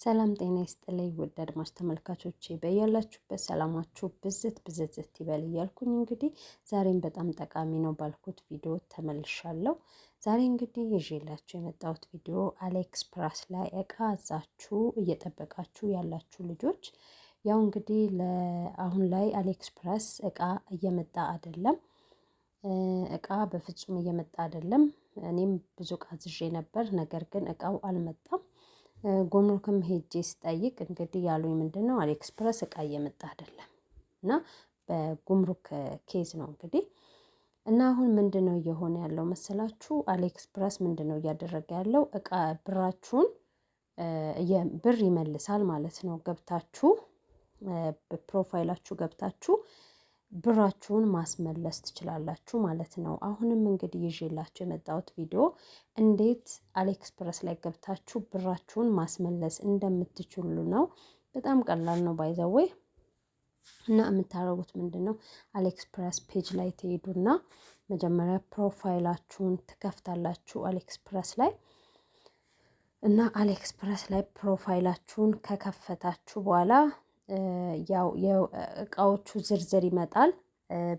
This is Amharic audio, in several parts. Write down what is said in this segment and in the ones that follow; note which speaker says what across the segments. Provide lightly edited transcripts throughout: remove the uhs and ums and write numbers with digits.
Speaker 1: ሰላም ጤና ይስጥልኝ ውድ አድማጭ ተመልካቾቼ በያላችሁበት ሰላማችሁ ብዝት ይበል እያልኩኝ እንግዲህ ዛሬም በጣም ጠቃሚ ነው ባልኩት ቪዲዮ ተመልሻለሁ። ዛሬ እንግዲህ ይዤላችሁ የመጣሁት ቪዲዮ አሊኤክስፕረስ ላይ እቃ አዛችሁ እየጠበቃችሁ ያላችሁ ልጆች ያው እንግዲህ አሁን ላይ አሊኤክስፕረስ እቃ እየመጣ አይደለም። እቃ በፍጹም እየመጣ አይደለም። እኔም ብዙ እቃ አዝዤ ነበር፣ ነገር ግን እቃው አልመጣም። ጉምሩክም ሄጄ ስጠይቅ እንግዲህ ያሉኝ ምንድነው አሊኤክስፕረስ እቃ እየመጣ አይደለም እና በጉምሩክ ኬዝ ነው እንግዲህ። እና አሁን ምንድነው እየሆነ ያለው መሰላችሁ? አሊኤክስፕረስ ምንድነው እያደረገ ያለው? እቃ ብራችሁን ብር ይመልሳል ማለት ነው። ገብታችሁ በፕሮፋይላችሁ ገብታችሁ ብራችሁን ማስመለስ ትችላላችሁ ማለት ነው። አሁንም እንግዲህ ይዤላችሁ የመጣሁት ቪዲዮ እንዴት አሊኤክስፕረስ ላይ ገብታችሁ ብራችሁን ማስመለስ እንደምትችሉ ነው። በጣም ቀላል ነው ባይ ዘ ዌይ። እና የምታደርጉት ምንድነው አሊኤክስፕረስ ፔጅ ላይ ትሄዱና መጀመሪያ ፕሮፋይላችሁን ትከፍታላችሁ አሊኤክስፕረስ ላይ። እና አሊኤክስፕረስ ላይ ፕሮፋይላችሁን ከከፈታችሁ በኋላ ያው የእቃዎቹ ዝርዝር ይመጣል።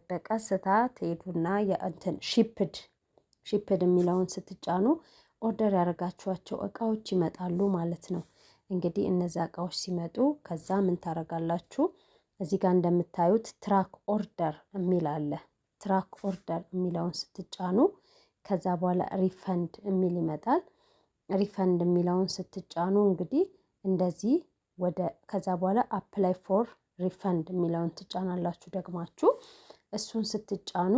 Speaker 1: በቀስታ ትሄዱና የእንትን ሺፕድ የሚለውን ስትጫኑ ኦርደር ያደርጋችኋቸው እቃዎች ይመጣሉ ማለት ነው። እንግዲህ እነዛ እቃዎች ሲመጡ ከዛ ምን ታደርጋላችሁ? እዚህ ጋር እንደምታዩት ትራክ ኦርደር የሚል አለ። ትራክ ኦርደር የሚለውን ስትጫኑ ከዛ በኋላ ሪፈንድ የሚል ይመጣል። ሪፈንድ የሚለውን ስትጫኑ እንግዲህ እንደዚህ ከዛ በኋላ አፕላይ ፎር ሪፈንድ የሚለውን ትጫናላችሁ ደግማችሁ። እሱን ስትጫኑ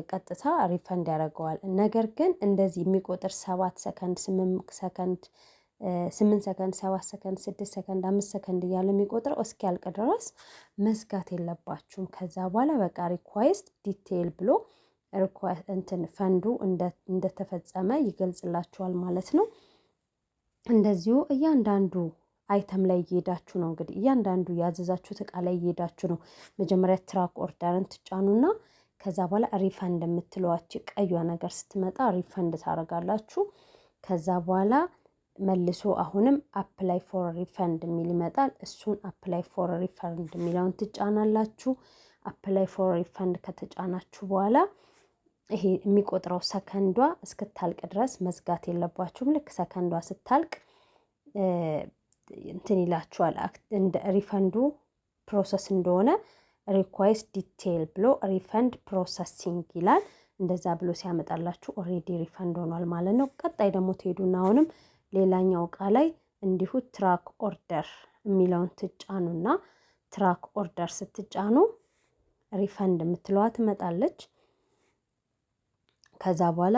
Speaker 1: ቀጥታ ሪፈንድ ያደርገዋል። ነገር ግን እንደዚህ የሚቆጥር 7 ሰከንድ 8 ሰከንድ 8 ሰከንድ 7 ሰከንድ 6 ሰከንድ 5 ሰከንድ እያለ የሚቆጥረው እስኪያልቅ ድረስ መዝጋት የለባችሁም። ከዛ በኋላ በቃ ሪኳይስት ዲቴይል ብሎ እንትን ፈንዱ እንደተፈጸመ ይገልጽላችኋል ማለት ነው። እንደዚሁ እያንዳንዱ አይተም ላይ እየሄዳችሁ ነው እንግዲህ እያንዳንዱ ያዘዛችሁት እቃ ላይ እየሄዳችሁ ነው። መጀመሪያ ትራክ ኦርደርን ትጫኑና ከዛ በኋላ ሪፈንድ የምትለዋች ቀዩ ነገር ስትመጣ ሪፈንድ ታደርጋላችሁ። ከዛ በኋላ መልሶ አሁንም አፕላይ ፎር ሪፈንድ የሚል ይመጣል። እሱን አፕላይ ፎር ሪፈንድ የሚለውን ትጫናላችሁ። አፕላይ ፎር ሪፈንድ ከተጫናችሁ በኋላ ይሄ የሚቆጥረው ሰከንዷ እስክታልቅ ድረስ መዝጋት የለባችሁም። ልክ ሰከንዷ ስታልቅ እንትን ይላችኋል እንደ ሪፈንዱ ፕሮሰስ እንደሆነ ሪኳይስት ዲቴይል ብሎ ሪፈንድ ፕሮሰሲንግ ይላል። እንደዛ ብሎ ሲያመጣላችሁ ኦሬዲ ሪፈንድ ሆኗል ማለት ነው። ቀጣይ ደግሞ ትሄዱና አሁንም ሌላኛው እቃ ላይ እንዲሁ ትራክ ኦርደር የሚለውን ትጫኑና ትራክ ኦርደር ስትጫኑ ሪፈንድ የምትለዋ ትመጣለች። ከዛ በኋላ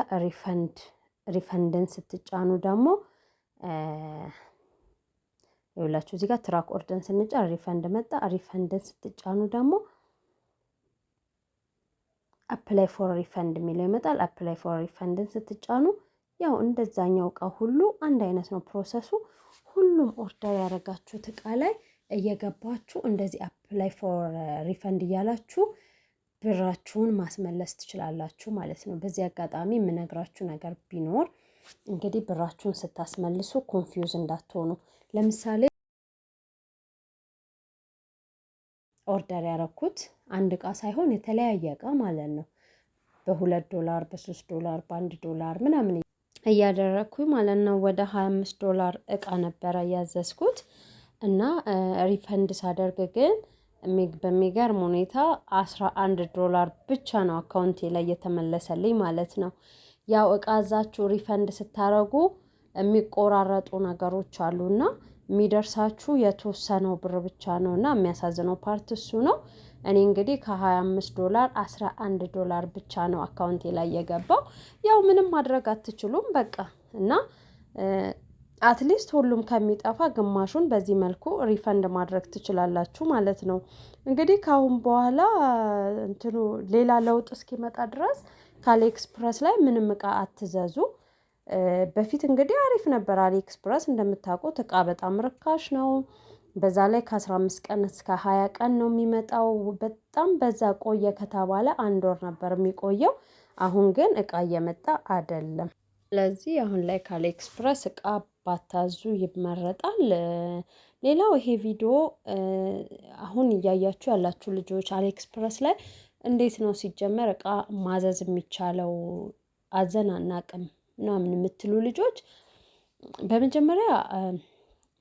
Speaker 1: ሪፈንድን ስትጫኑ ደግሞ ይኸውላችሁ እዚህ ጋር ትራክ ኦርደርን ስንጫን ሪፈንድ መጣ። ሪፈንድን ስትጫኑ ደግሞ አፕላይ ፎር ሪፈንድ የሚለው ይመጣል። አፕላይ ፎር ሪፈንድን ስትጫኑ ያው እንደዛኛው እቃ ሁሉ አንድ አይነት ነው ፕሮሰሱ። ሁሉም ኦርደር ያደረጋችሁት እቃ ላይ እየገባችሁ እንደዚህ አፕላይ ፎር ሪፈንድ እያላችሁ ብራችሁን ማስመለስ ትችላላችሁ ማለት ነው። በዚህ አጋጣሚ የምነግራችሁ ነገር ቢኖር እንግዲህ ብራችሁን ስታስመልሱ ኮንፊውዝ እንዳትሆኑ። ለምሳሌ ኦርደር ያደረኩት አንድ እቃ ሳይሆን የተለያየ እቃ ማለት ነው። $2 $3 $1 ምናምን እያደረኩኝ ማለት ነው። ወደ $25 እቃ ነበረ ያዘዝኩት እና ሪፈንድ ሳደርግ ግን በሚገርም ሁኔታ $11 ብቻ ነው አካውንቴ ላይ የተመለሰልኝ ማለት ነው። ያው እቃ አዛችሁ ሪፈንድ ስታረጉ የሚቆራረጡ ነገሮች አሉና የሚደርሳችሁ የተወሰነው ብር ብቻ ነውና የሚያሳዝነው ፓርት እሱ ነው። እኔ እንግዲህ $25 $11 ብቻ ነው አካውንቴ ላይ የገባው። ያው ምንም ማድረግ አትችሉም በቃ። እና አትሊስት ሁሉም ከሚጠፋ ግማሹን በዚህ መልኩ ሪፈንድ ማድረግ ትችላላችሁ ማለት ነው። እንግዲህ ከአሁን በኋላ እንትኑ ሌላ ለውጥ እስኪመጣ ድረስ ከአሊኤክስፕረስ ላይ ምንም እቃ አትዘዙ። በፊት እንግዲህ አሪፍ ነበር አሊኤክስፕረስ እንደምታውቁት እቃ በጣም ርካሽ ነው። በዛ ላይ ከ15 ቀን እስከ 20 ቀን ነው የሚመጣው። በጣም በዛ ቆየ ከተባለ 1 ወር ነበር የሚቆየው። አሁን ግን እቃ እየመጣ አይደለም። ስለዚህ አሁን ላይ ከአሊኤክስፕረስ እቃ ባታዙ ይመረጣል። ሌላው ይሄ ቪዲዮ አሁን እያያችሁ ያላችሁ ልጆች አሊኤክስፕረስ ላይ እንዴት ነው ሲጀመር እቃ ማዘዝ የሚቻለው አዘን አናቅም ምናምን የምትሉ ልጆች በመጀመሪያ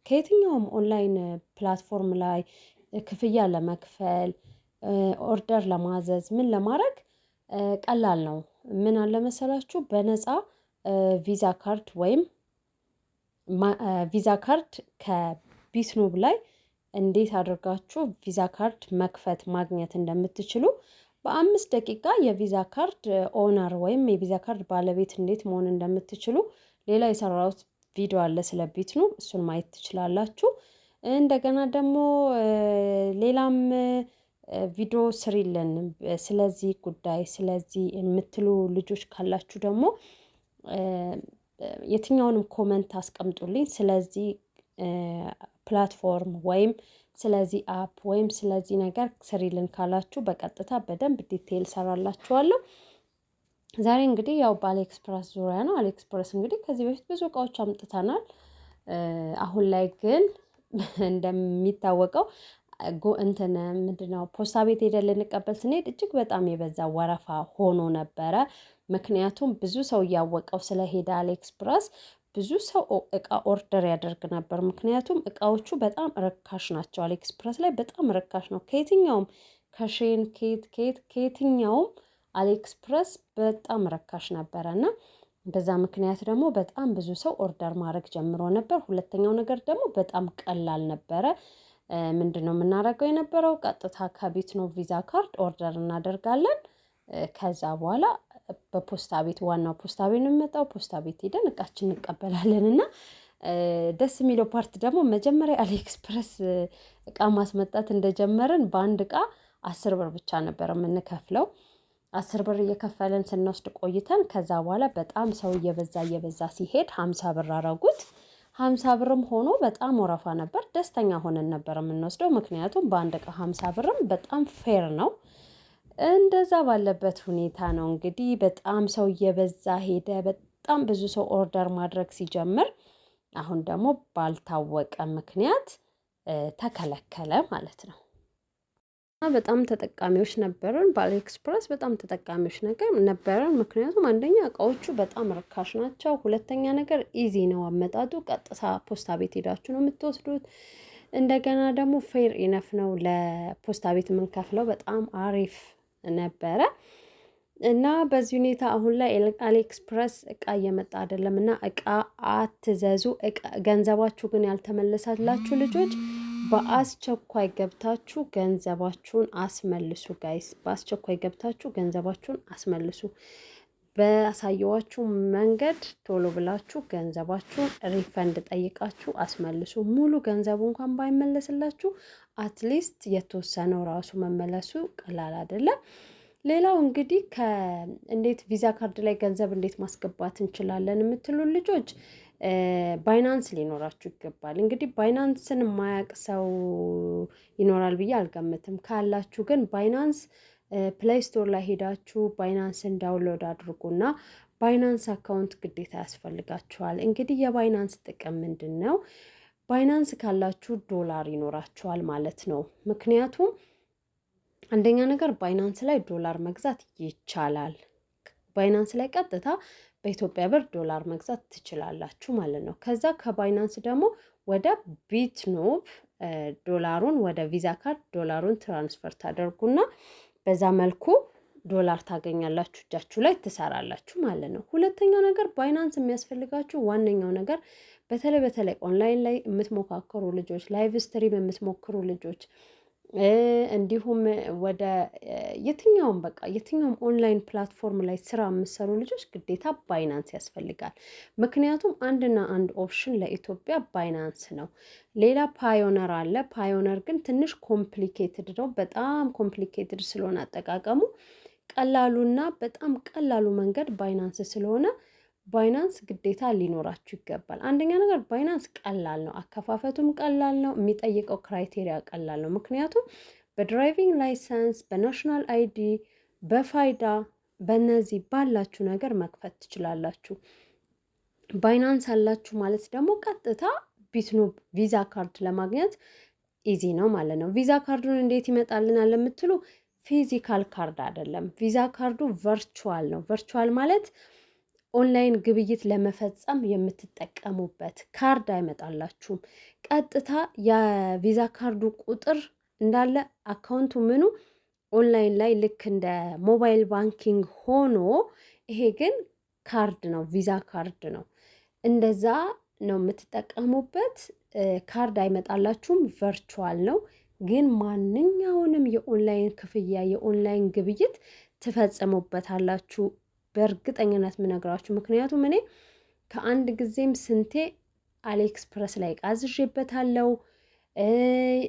Speaker 1: ከየትኛውም ኦንላይን ፕላትፎርም ላይ ክፍያ ለመክፈል ኦርደር ለማዘዝ ምን ለማድረግ ቀላል ነው። ምን አለ መሰላችሁ በነፃ ቪዛ ካርድ ወይም ቪዛ ካርድ ከቢትኑብ ላይ እንዴት አድርጋችሁ ቪዛ ካርድ መክፈት ማግኘት እንደምትችሉ በ5 ደቂቃ የቪዛ ካርድ ኦነር ወይም የቪዛ ካርድ ባለቤት እንዴት መሆን እንደምትችሉ ሌላ የሰራሁት ቪዲዮ አለ ስለ ቢትኑብ፣ እሱን ማየት ትችላላችሁ። እንደገና ደግሞ ሌላም ቪዲዮ ስሪልን ስለዚህ ጉዳይ ስለዚህ የምትሉ ልጆች ካላችሁ ደግሞ የትኛውንም ኮመንት አስቀምጡልኝ። ስለዚህ ፕላትፎርም ወይም ስለዚህ አፕ ወይም ስለዚህ ነገር ስሪልን ካላችሁ በቀጥታ በደንብ ዲቴይል ሰራላችኋለሁ። ዛሬ እንግዲህ ያው በአሊኤክስፕረስ ዙሪያ ነው። አሊኤክስፕረስ እንግዲህ ከዚህ በፊት ብዙ እቃዎች አምጥተናል። አሁን ላይ ግን እንደሚታወቀው እንትን ምንድነው ፖስታ ቤት ሄደን ልንቀበል ስንሄድ እጅግ በጣም የበዛ ወረፋ ሆኖ ነበረ። ምክንያቱም ብዙ ሰው እያወቀው ስለሄደ አሊኤክስፕረስ ብዙ ሰው እቃ ኦርደር ያደርግ ነበር። ምክንያቱም እቃዎቹ በጣም ርካሽ ናቸው። አሊኤክስፕረስ ላይ በጣም ርካሽ ነው። ከየትኛውም ከሼን ከየትኛውም አሊኤክስፕረስ በጣም ርካሽ ነበረ እና በዛ ምክንያት ደግሞ በጣም ብዙ ሰው ኦርደር ማድረግ ጀምሮ ነበር። ሁለተኛው ነገር ደግሞ በጣም ቀላል ነበረ። ምንድነው የምናደርገው የነበረው ቀጥታ ከቢትኑብ ቪዛ ካርድ ኦርደር እናደርጋለን። ከዛ በኋላ በፖስታ ቤት ዋናው ፖስታ ቤት ነው የሚመጣው። ፖስታ ቤት ሄደን እቃችን እንቀበላለን። እና ደስ የሚለው ፓርት ደግሞ መጀመሪያ አሊኤክስፕረስ እቃ ማስመጣት እንደጀመርን በአንድ እቃ 10 ብር ብቻ ነበር የምንከፍለው። 10 ብር እየከፈለን ስንወስድ ቆይተን ከዛ በኋላ በጣም ሰው እየበዛ ሲሄድ 50 ብር አረጉት። 50 ብርም ሆኖ በጣም ወረፋ ነበር። ደስተኛ ሆነን ነበር የምንወስደው። ምክንያቱም በአንድ እቃ 50 ብርም በጣም ፌር ነው። እንደዛ ባለበት ሁኔታ ነው እንግዲህ በጣም ሰው እየበዛ ሄደ። በጣም ብዙ ሰው ኦርደር ማድረግ ሲጀምር አሁን ደግሞ ባልታወቀ ምክንያት ተከለከለ ማለት ነው። በጣም ተጠቃሚዎች ነበርን። በአሊኤክስፕረስ በጣም ተጠቃሚዎች ነበርን። ምክንያቱም አንደኛ እቃዎቹ በጣም ርካሽ ናቸው። ሁለተኛ ነገር ኢዚ ነው አመጣጡ። ቀጥታ ፖስታ ቤት ሄዳችሁ ነው የምትወስዱት። እንደገና ደግሞ ፌር ኢነፍ ነው ለፖስታ ቤት የምንከፍለው። በጣም አሪፍ ነበረ እና በዚህ ሁኔታ አሁን ላይ አሊኤክስፕረስ እቃ እየመጣ አይደለም እና እቃ አትዘዙ። ገንዘባችሁ ግን ያልተመለሳላችሁ ልጆች በአስቸኳይ ገብታችሁ ገንዘባችሁን አስመልሱ። ጋይስ በአስቸኳይ ገብታችሁ ገንዘባችሁን አስመልሱ። በአሳየዋችሁ መንገድ ቶሎ ብላችሁ ገንዘባችሁን ሪፈንድ ጠይቃችሁ አስመልሱ። ሙሉ ገንዘቡ እንኳን ባይመለስላችሁ አትሊስት የተወሰነው ራሱ መመለሱ ቀላል አይደለም። ሌላው እንግዲህ እንዴት ቪዛ ካርድ ላይ ገንዘብ እንዴት ማስገባት እንችላለን የምትሉ ልጆች ባይናንስ ሊኖራችሁ ይገባል። እንግዲህ ባይናንስን የማያውቅ ሰው ይኖራል ብዬ አልገምትም። ካላችሁ ግን ባይናንስ ፕሌይ ስቶር ላይ ሄዳችሁ ባይናንስን ዳውንሎድ አድርጉና ባይናንስ አካውንት ግዴታ ያስፈልጋችኋል። እንግዲህ የባይናንስ ጥቅም ምንድን ነው? ባይናንስ ካላችሁ ዶላር ይኖራችኋል ማለት ነው። ምክንያቱም አንደኛ ነገር ባይናንስ ላይ ዶላር መግዛት ይቻላል። ባይናንስ ላይ ቀጥታ በኢትዮጵያ ብር ዶላር መግዛት ትችላላችሁ ማለት ነው። ከዛ ከባይናንስ ደግሞ ወደ ቢትኑብ ዶላሩን ወደ ቪዛ ካርድ ዶላሩን ትራንስፈር ታደርጉና በዛ መልኩ ዶላር ታገኛላችሁ፣ እጃችሁ ላይ ትሰራላችሁ ማለት ነው። ሁለተኛው ነገር ባይናንስ የሚያስፈልጋችሁ ዋነኛው ነገር በተለይ ኦንላይን ላይ የምትሞካከሩ ልጆች፣ ላይቭ ስትሪም የምትሞክሩ ልጆች እንዲሁም ወደ የትኛውም ኦንላይን ፕላትፎርም ላይ ስራ የምትሰሩ ልጆች ግዴታ ባይናንስ ያስፈልጋል። ምክንያቱም አንድና አንድ ኦፕሽን ለኢትዮጵያ ባይናንስ ነው። ሌላ ፓዮነር አለ። ፓዮነር ግን ትንሽ ኮምፕሊኬትድ ነው። በጣም ኮምፕሊኬትድ ስለሆነ አጠቃቀሙ ቀላሉና በጣም ቀላሉ መንገድ ባይናንስ ስለሆነ ባይናንስ ግዴታ ሊኖራችሁ ይገባል። አንደኛ ነገር ባይናንስ ቀላል ነው፣ አከፋፈቱም ቀላል ነው፣ የሚጠይቀው ክራይቴሪያ ቀላል ነው። ምክንያቱም በድራይቪንግ ላይሰንስ፣ በናሽናል አይዲ፣ በፋይዳ በእነዚህ ባላችሁ ነገር መክፈት ትችላላችሁ። ባይናንስ አላችሁ ማለት ደግሞ ቀጥታ ቢትኖብ ቪዛ ካርድ ለማግኘት ኢዚ ነው ማለት ነው። ቪዛ ካርዱን እንዴት ይመጣልናል ለምትሉ ፊዚካል ካርድ አይደለም። ቪዛ ካርዱ ቨርቹዋል ነው። ቨርቹዋል ማለት ኦንላይን ግብይት ለመፈጸም የምትጠቀሙበት ካርድ አይመጣላችሁም። ቀጥታ የቪዛ ካርዱ ቁጥር እንዳለ አካውንቱ ምኑ ኦንላይን ላይ ልክ እንደ ሞባይል ባንኪንግ ሆኖ፣ ይሄ ግን ካርድ ነው፣ ቪዛ ካርድ ነው። እንደዛ ነው የምትጠቀሙበት። ካርድ አይመጣላችሁም፣ ቨርቹዋል ነው። ግን ማንኛውንም የኦንላይን ክፍያ የኦንላይን ግብይት ትፈጽሙበታላችሁ። በእርግጠኝነት የምነግራችሁ ምክንያቱም እኔ ከአንድ ጊዜም ስንቴ አሊኤክስፕረስ ላይ ቃዝዤበታለሁ።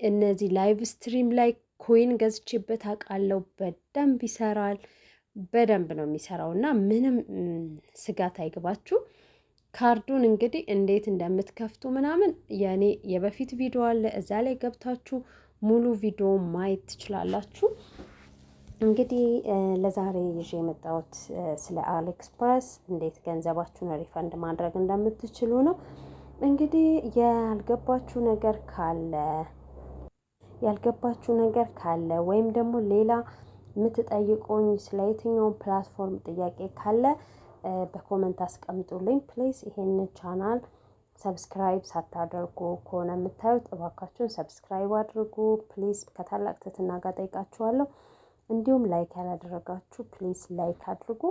Speaker 1: እነዚህ ላይቭ ስትሪም ላይ ኮይን ገዝቼበት አውቃለሁ። በደንብ ይሰራል። በደንብ ነው የሚሰራው እና ምንም ስጋት አይግባችሁ። ካርዱን እንግዲህ እንዴት እንደምትከፍቱ ምናምን የኔ የበፊት ቪዲዮ አለ፣ እዛ ላይ ገብታችሁ ሙሉ ቪዲዮ ማየት ትችላላችሁ። እንግዲህ ለዛሬ ይዤ የመጣሁት ስለ አሊኤክስፕረስ እንዴት ገንዘባችሁን ሪፈንድ ማድረግ እንደምትችሉ ነው። እንግዲህ ያልገባችሁ ነገር ካለ ወይም ደግሞ ሌላ የምትጠይቁኝ ስለ የትኛውን ፕላትፎርም ጥያቄ ካለ በኮመንት አስቀምጡልኝ ፕሌስ። ይሄንን ቻናል ሰብስክራይብ ሳታደርጉ ከሆነ የምታዩት እባካችሁን ሰብስክራይብ አድርጉ ፕሊዝ፣ ከታላቅ ትህትና ጋር ጠይቃችኋለሁ። እንዲሁም ላይክ ያላደረጋችሁ ፕሊዝ ላይክ አድርጉ።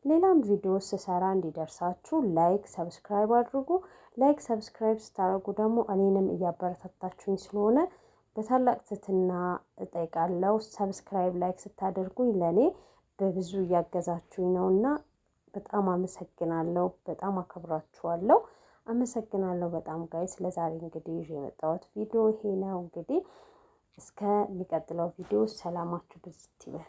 Speaker 1: ሌላም ቪዲዮ ስሰራ እንዲደርሳችሁ ላይክ ሰብስክራይብ አድርጉ። ላይክ ሰብስክራይብ ስታደርጉ ደግሞ እኔንም እያበረታታችሁኝ ስለሆነ በታላቅ ትህትና እጠይቃለሁ። ሰብስክራይብ ላይክ ስታደርጉኝ ለእኔ በብዙ እያገዛችሁኝ ነውና በጣም አመሰግናለሁ። በጣም አከብራችኋለሁ። አመሰግናለሁ በጣም ጋይስ። ለዛሬ እንግዲህ ይዤ የመጣሁት ቪዲዮ ይሄ ነው። እንግዲህ እስከሚቀጥለው ቪዲዮ ሰላማችሁ ብዝት ይበል።